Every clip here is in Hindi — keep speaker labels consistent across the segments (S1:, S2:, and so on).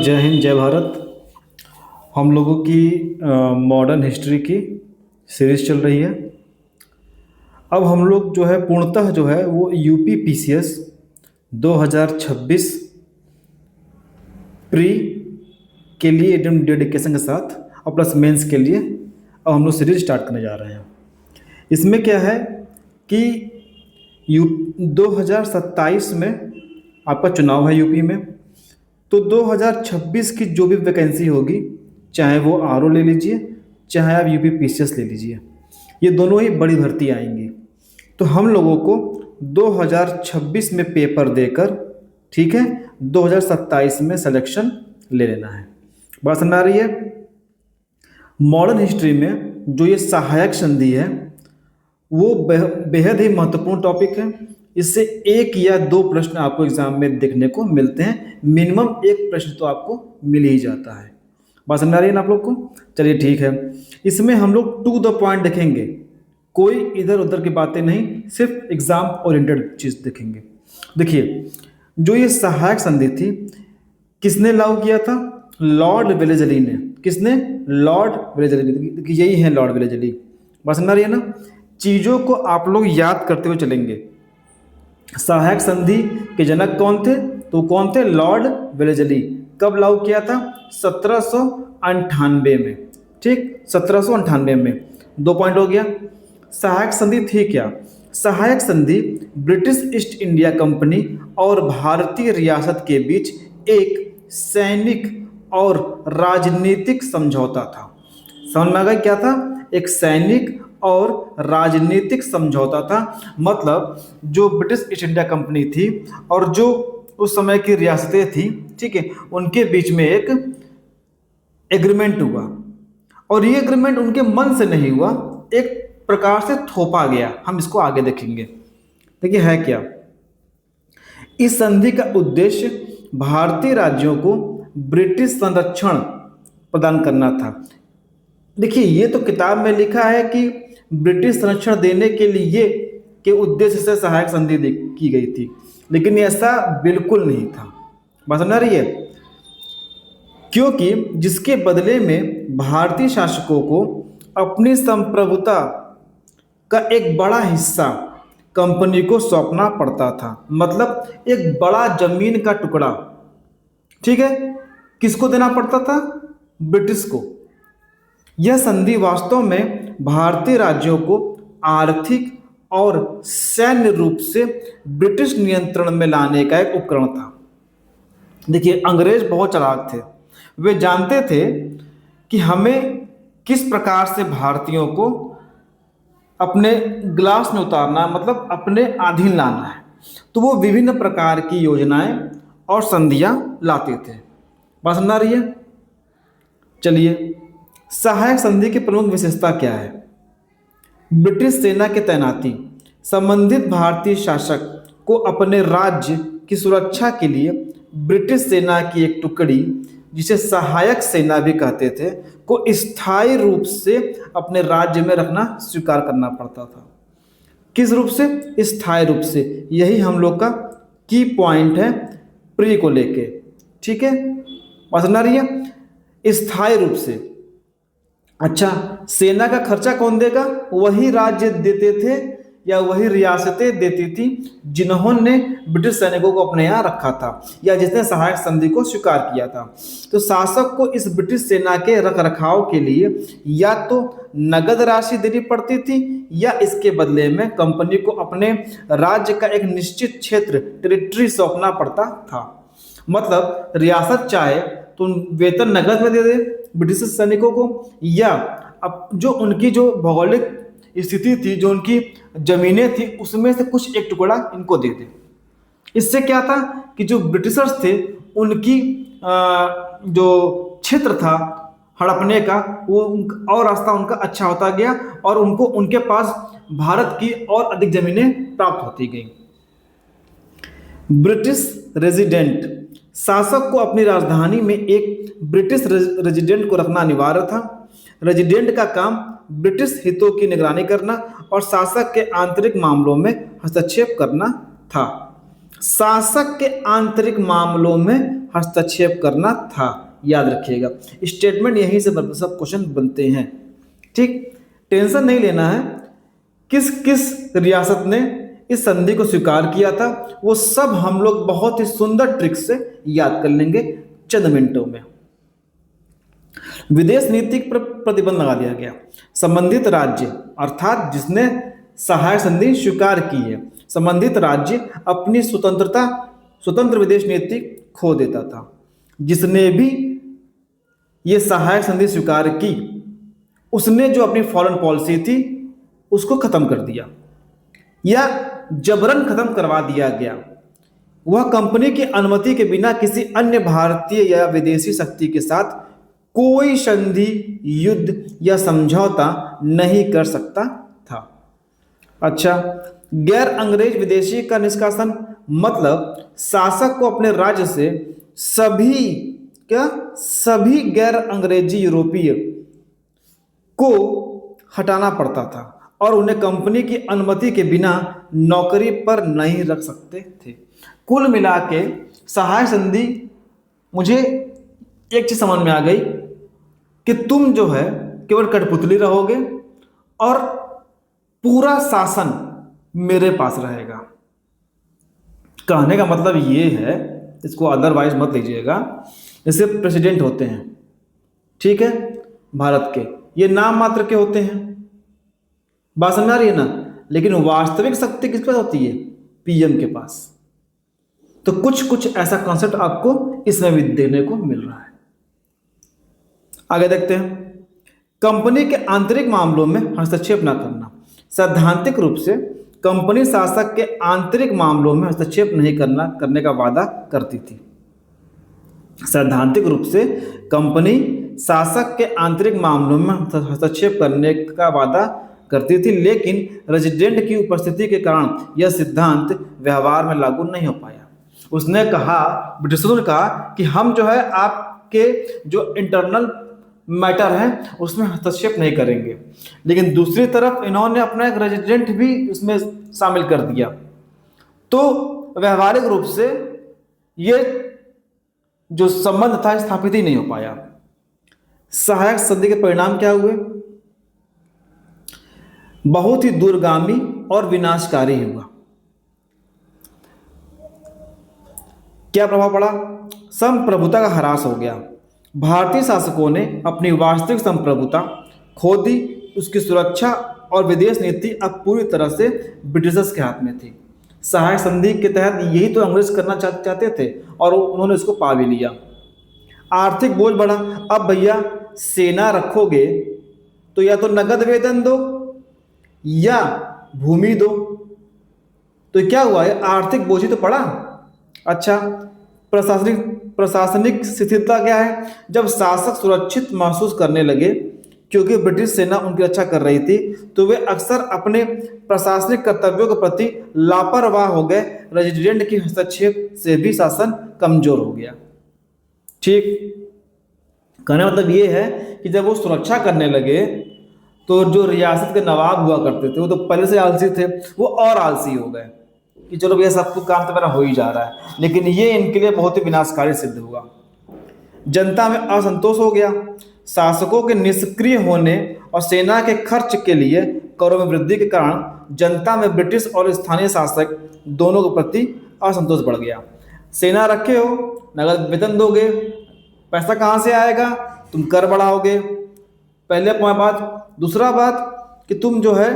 S1: जय हिंद जय भारत। हम लोगों की मॉडर्न हिस्ट्री की सीरीज चल रही है। अब हम लोग जो है पूर्णतः जो है वो यूपी पीसीएस 2026 प्री के लिए एकदम डेडिकेशन के साथ और प्लस मेंस के लिए अब हम लोग सीरीज स्टार्ट करने जा रहे हैं। इसमें क्या है कि यू 2027 में आपका चुनाव है यूपी में, तो 2026 की जो भी वैकेंसी होगी, चाहे वो आरओ ले लीजिए चाहे आप यूपी पीसीएस ले लीजिए, ये दोनों ही बड़ी भर्ती आएंगी। तो हम लोगों को 2026 में पेपर देकर, ठीक है, 2027 में सिलेक्शन ले लेना है। बात समझ आ रही है? मॉडर्न हिस्ट्री में जो ये सहायक संधि है वो बेहद ही महत्वपूर्ण टॉपिक है। इससे एक या दो प्रश्न आपको एग्जाम में देखने को मिलते हैं, मिनिमम एक प्रश्न तो आपको मिल ही जाता है। बात समझ आ रही है ना आप लोग को? चलिए ठीक है। इसमें हम लोग टू द पॉइंट देखेंगे, कोई इधर उधर की बातें नहीं, सिर्फ एग्जाम ओरिएंटेड चीज देखेंगे। देखिए, जो ये सहायक संधि थी किसने लागू किया था? लॉर्ड वेलेस्ली ने। किसने? लॉर्ड वेलेस्ली ने। यही है लॉर्ड वेलेस्ली। बात समझ आ रही है ना? चीजों को आप लोग याद करते हुए चलेंगे। सहायक संधि के जनक कौन थे? तो कौन थे? Lord Wellesley. कब लागू किया था? 1798 में। ठीक, 1798 में। दो पॉइंट हो गया। सहायक संधि थी क्या? सहायक संधि ब्रिटिश ईस्ट इंडिया कंपनी और भारतीय रियासत के बीच एक सैनिक और राजनीतिक समझौता था। समझ में आ गया क्या था? एक सैनिक और राजनीतिक समझौता था। मतलब जो ब्रिटिश ईस्ट इंडिया कंपनी थी और जो उस समय की रियासतें थी, ठीक है, उनके बीच में एक एग्रीमेंट हुआ। और ये एग्रीमेंट उनके मन से नहीं हुआ, एक प्रकार से थोपा गया। हम इसको आगे देखेंगे। देखिए है क्या। इस संधि का उद्देश्य भारतीय राज्यों को ब्रिटिश संरक्षण प्रदान करना था। देखिए, ये तो किताब में लिखा है कि ब्रिटिश संरक्षण देने के लिए के उद्देश्य से सहायक संधि की गई थी, लेकिन ऐसा बिल्कुल नहीं था। बात समझ आ रही है? क्योंकि जिसके बदले में भारतीय शासकों को अपनी संप्रभुता का एक बड़ा हिस्सा कंपनी को सौंपना पड़ता था। मतलब एक बड़ा जमीन का टुकड़ा, ठीक है, किसको देना पड़ता था? ब्रिटिश को। यह संधि वास्तव में भारतीय राज्यों को आर्थिक और सैन्य रूप से ब्रिटिश नियंत्रण में लाने का एक उपकरण था। देखिए, अंग्रेज बहुत चालाक थे। वे जानते थे कि हमें किस प्रकार से भारतीयों को अपने ग्लास में उतारना, मतलब अपने अधीन लाना है। तो वो विभिन्न प्रकार की योजनाएं और संधियां लाते थे। बात समझ आ रही है? चलिए, सहायक संधि की प्रमुख विशेषता क्या है? ब्रिटिश सेना की तैनाती। संबंधित भारतीय शासक को अपने राज्य की सुरक्षा के लिए ब्रिटिश सेना की एक टुकड़ी, जिसे सहायक सेना भी कहते थे, को स्थायी रूप से अपने राज्य में रखना स्वीकार करना पड़ता था। किस रूप से? स्थायी रूप से। यही हम लोग का की पॉइंट है प्री को लेके, ठीक है। बात समझ आ रही है? स्थायी रूप से। अच्छा, सेना का खर्चा कौन देगा? वही राज्य देते थे या वही रियासतें देती थी जिन्होंने ब्रिटिश सैनिकों को अपने यहाँ रखा था या जिसने सहायक संधि को स्वीकार किया था। तो शासक को इस ब्रिटिश सेना के रख रखाव के लिए या तो नगद राशि देनी पड़ती थी या इसके बदले में कंपनी को अपने राज्य का एक निश्चित क्षेत्र, टेरिटरी सौंपना पड़ता था। मतलब रियासत चाहे तो वेतन नगद में दे दे ब्रिटिश सैनिकों को, या अब जो उनकी जो भौगोलिक स्थिति थी, जो उनकी जमीनें थी, उसमें से कुछ एक टुकड़ा इनको दे दे। इससे क्या था कि जो ब्रिटिशर्स थे उनकी जो क्षेत्र था हड़पने का, वो और रास्ता उनका अच्छा होता गया और उनको उनके पास भारत की और अधिक जमीनें प्राप्त होती गई। British resident. शासक को अपनी राजधानी में एक ब्रिटिश रेजिडेंट को रखना अनिवार्य था। रेजिडेंट का काम ब्रिटिश हितों की निगरानी करना और शासक के आंतरिक मामलों में हस्तक्षेप करना था। शासक के आंतरिक मामलों में हस्तक्षेप करना था। याद रखिएगा, स्टेटमेंट यहीं से सब क्वेश्चन बनते हैं। ठीक, टेंशन नहीं लेना है। किस किस रियासत ने इस संधि को स्वीकार किया था, वो सब हम लोग बहुत ही सुंदर ट्रिक से याद कर लेंगे चंद मिनटों में। विदेश नीति पर प्रतिबंध लगा दिया गया। संबंधित राज्य अर्थात जिसने सहायक संधि स्वीकार की है, संबंधित राज्य अपनी स्वतंत्र विदेश नीति खो देता था। जिसने भी ये सहायक संधि स्वीकार की, उसने जो अपनी फॉरेन पॉलिसी थी उसको खत्म कर दिया या जबरन खत्म करवा दिया गया। वह कंपनी की अनुमति के बिना किसी अन्य भारतीय या विदेशी शक्ति के साथ कोई संधि, युद्ध या समझौता नहीं कर सकता था। अच्छा, गैर अंग्रेज विदेशी का निष्कासन मतलब शासक को अपने राज्य से सभी गैर अंग्रेजी यूरोपीय को हटाना पड़ता था और उन्हें कंपनी की अनुमति के बिना नौकरी पर नहीं रख सकते थे। कुल मिला के सहायक संधि, मुझे एक चीज समझ में आ गई कि तुम जो है केवल कठपुतली रहोगे और पूरा शासन मेरे पास रहेगा। कहने का मतलब ये है, इसको अदरवाइज मत लीजिएगा। जैसे प्रेसिडेंट होते हैं, ठीक है, भारत के, ये नाम मात्र के होते हैं, बात समझ आ रही है ना, लेकिन वास्तविक शक्ति किसके पास होती है? पीएम के पास। तो कुछ कुछ ऐसा कॉन्सेप्ट आपको इसमें भी देखने को मिल रहा है। आगे देखते हैं, कंपनी के आंतरिक मामलों में हस्तक्षेप न करना। सैद्धांतिक रूप से कंपनी शासक के आंतरिक मामलों में हस्तक्षेप नहीं करने का वादा करती थी। सैद्धांतिक रूप से कंपनी शासक के आंतरिक मामलों में हस्तक्षेप करने का वादा करती थी, लेकिन रेजिडेंट की उपस्थिति के कारण यह सिद्धांत व्यवहार में लागू नहीं हो पाया। उसने कहा, ब्रिटिशर्स ने कहा कि हम जो है आपके जो इंटरनल मैटर है उसमें हस्तक्षेप नहीं करेंगे, लेकिन दूसरी तरफ इन्होंने अपना एक रेजिडेंट भी उसमें शामिल कर दिया। तो व्यवहारिक रूप से ये जो संबंध था स्थापित ही नहीं हो पाया। सहायक संधि के परिणाम क्या हुए? बहुत ही दूरगामी और विनाशकारी हुआ। क्या प्रभाव पड़ा? संप्रभुता का ह्रास हो गया। भारतीय शासकों ने अपनी वास्तविक संप्रभुता खो दी। उसकी सुरक्षा और विदेश नीति अब पूरी तरह से ब्रिटिशर्स के हाथ में थी। सहायक संधि के तहत यही तो अंग्रेज करना चाहते थे और उन्होंने इसको पा भी लिया। आर्थिक बोझ बढ़ा। अब भैया सेना रखोगे तो या तो नगद वेतन दो या भूमि दो। तो क्या हुआ है? आर्थिक बोझ ही तो पड़ा। अच्छा, प्रशासनिक शिथिलता क्या है? जब शासक सुरक्षित महसूस करने लगे क्योंकि ब्रिटिश सेना उनकी रक्षा कर रही थी, तो वे अक्सर अपने प्रशासनिक कर्तव्यों के प्रति लापरवाह हो गए। रेजिडेंट की हस्तक्षेप से भी शासन कमजोर हो गया। ठीक, कहने मतलब ये है कि जब वो सुरक्षा करने लगे तो जो रियासत के नवाब हुआ करते थे वो तो पहले से आलसी थे, वो और आलसी हो गए कि चलो भैया सब कुछ काम तो मेरा हो ही जा रहा है, लेकिन ये इनके लिए बहुत ही विनाशकारी सिद्ध हुआ। जनता में असंतोष हो गया। शासकों के निष्क्रिय होने और सेना के खर्च के लिए करों में वृद्धि के कारण जनता में ब्रिटिश और स्थानीय शासक दोनों के प्रति असंतोष बढ़ गया। सेना रखे हो, नगद वेतन दोगे, पैसा कहाँ से आएगा? तुम कर बढ़ाओगे, पहले बात। दूसरा बात कि तुम जो है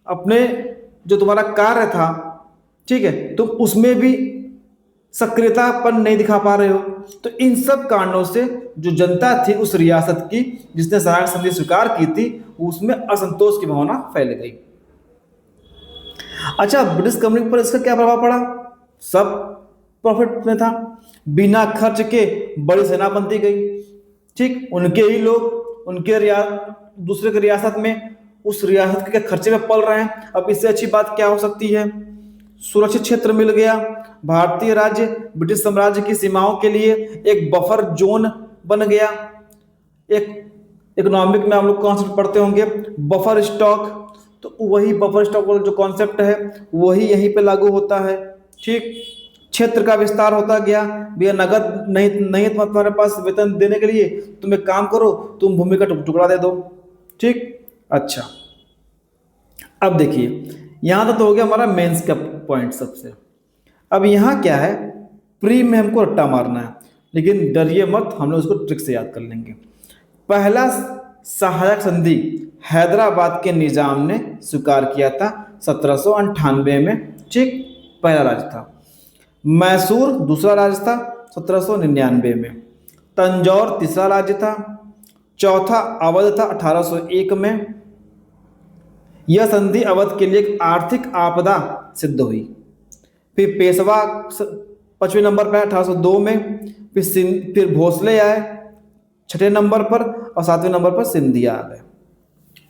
S1: अपने जो तुम्हारा कार्य था, ठीक है, तुम उसमें भी सक्रियतापन नहीं दिखा पा रहे हो। तो इन सब कारणों से जो जनता थी उस रियासत की जिसने सहायक संधि स्वीकार की थी, उसमें असंतोष की भावना फैल गई। अच्छा, ब्रिटिश कंपनी पर इसका क्या प्रभाव पड़ा? सब प्रॉफिट में था। बिना खर्च के बड़ी सेना बनती गई। ठीक, उनके ही लोग उनके दूसरे के रियासत में उस रियासत के खर्चे में पल रहे हैं। अब इससे अच्छी बात क्या हो सकती है? सुरक्षित क्षेत्र मिल गया। भारतीय राज्य ब्रिटिश साम्राज्य की सीमाओं के लिए एक बफर जोन बन गया। एक इकोनॉमिक में हम लोग कॉन्सेप्ट पढ़ते होंगे, बफर स्टॉक। तो वही बफर स्टॉक वाला जो कॉन्सेप्ट है वही यहीं पे लागू होता है। ठीक। क्षेत्र का विस्तार होता गया, भैया नगद नहीं नहीं है तुम्हारे पास वेतन देने के लिए, तुम एक काम करो, तुम भूमि का टुकड़ा दे दो। ठीक। अच्छा, अब देखिए यहाँ तक तो हो गया हमारा मेंस का पॉइंट सबसे। अब यहाँ क्या है, प्री में हमको रट्टा मारना है, लेकिन डरिए मत, हम लोग उसको ट्रिक से याद कर लेंगे। पहला सहायक संधि हैदराबाद के निजाम ने स्वीकार किया था 1798 में। ठीक, पहला राज्य था। मैसूर दूसरा राज्य था 1799 में। तंजौर तीसरा राज्य था। चौथा अवध था 1801 में। यह संधि अवध के लिए एक आर्थिक आपदा सिद्ध हुई। फिर पेशवा 5वें नंबर पर 1802 में। फिर भोसले आए 6ठे नंबर पर, और 7वें नंबर पर सिंधिया आ गए।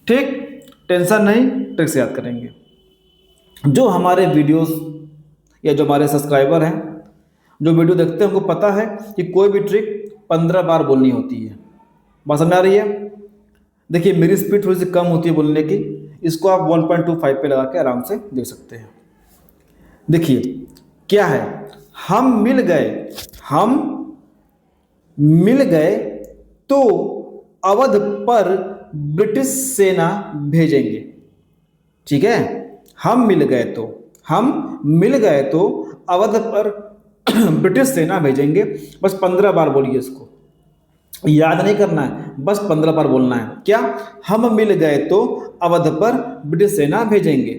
S1: ठीक, टेंशन नहीं, ट्रिक से याद करेंगे। जो हमारे वीडियोस या जो हमारे सब्सक्राइबर हैं, जो वीडियो देखते हैं, उनको पता है कि कोई भी ट्रिक 15 बार बोलनी होती है। बात समझ आ रही है? देखिए मेरी स्पीड थोड़ी सी कम होती है बोलने की, इसको आप 1.25 पे लगा के आराम से देख सकते हैं। देखिए क्या है, हम मिल गए तो अवध पर ब्रिटिश सेना भेजेंगे। ठीक है, हम मिल गए तो अवध पर ब्रिटिश सेना भेजेंगे। बस 15 बार बोलिए इसको, याद नहीं करना है, बस 15 बार बोलना है। क्या, हम मिल गए तो अवध पर ब्रिटिश सेना भेजेंगे।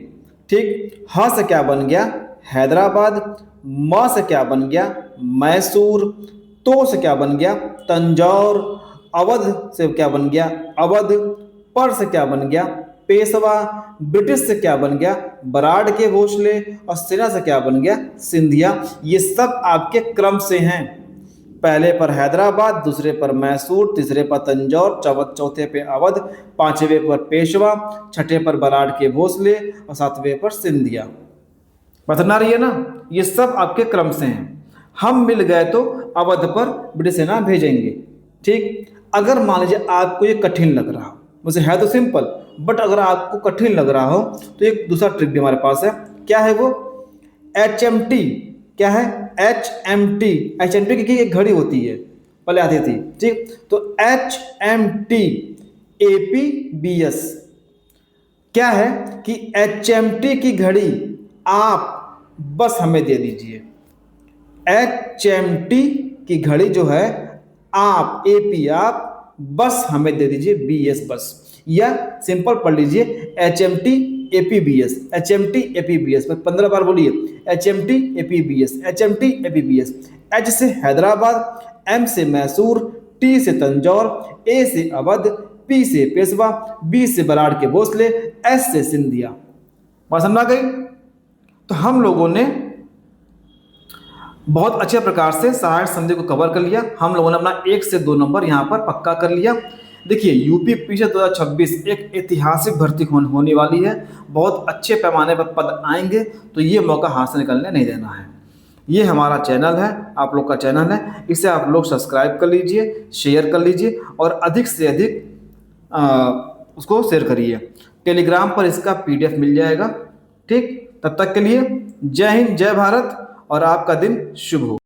S1: ठीक, ह से क्या बन गया, हैदराबाद। म से क्या बन गया, मैसूर। तो से क्या बन गया, तंजौर। अवध से क्या बन गया, अवध। पर से क्या बन गया, पेशवा। ब्रिटिश से क्या बन गया, बराड़ के भोसले। और सेना से क्या बन गया, सिंधिया। ये सब आपके क्रम से हैं। पहले पर हैदराबाद, दूसरे पर मैसूर, तीसरे पर तंजौर, चौथे पे अवध, 5वें पर पेशवा, 6ठे पर बराड़ के भोसले, और 7वें पर सिंधिया। बता रही है ना, ये सब आपके क्रम से हैं। हम मिल गए तो अवध पर ब्रिटिश सेना भेजेंगे। ठीक, अगर मान लीजिए आपको ये कठिन लग रहा हो, वैसे है तो सिंपल, बट अगर आपको कठिन लग रहा हो तो एक दूसरा ट्रिक भी हमारे पास है। क्या है वो, HMT। क्या है, HMT की एक घड़ी होती है, पहले आती थी। ठीक, तो HMT APBS क्या है कि HMT की घड़ी आप बस हमें दे दीजिए। HMT की घड़ी जो है आप, AP आप बस हमें दे दीजिए, BS बस, या सिंपल पढ़ लीजिए HMT APBS, HMT APBS। 15 बार बोलिए, HMT APBS, HMT APBS। H से हैदराबाद, M से मैसूर, T से तंजौर, A से अवध, P से पेशवा, B से बराड़ के भोसले, S से सिंधिया। बात समझ आ गई? तो हम लोगों ने बहुत अच्छे प्रकार से सहायक संधि को कवर कर लिया। हम लोगों ने अपना 1 से 2 नंबर यहाँ पर पक्का कर लिया। देखिए यूपी 2026 एक ऐतिहासिक भर्ती होने वाली है। बहुत अच्छे पैमाने पर पद आएंगे, तो ये मौका हाथ से निकलने नहीं देना है। ये हमारा चैनल है, आप लोग का चैनल है, इसे आप लोग सब्सक्राइब कर लीजिए, शेयर कर लीजिए, और अधिक से अधिक उसको शेयर करिए। टेलीग्राम पर इसका PDF मिल जाएगा। ठीक, तब तक के लिए जय हिंद, जय भारत, और आपका दिन शुभ हो।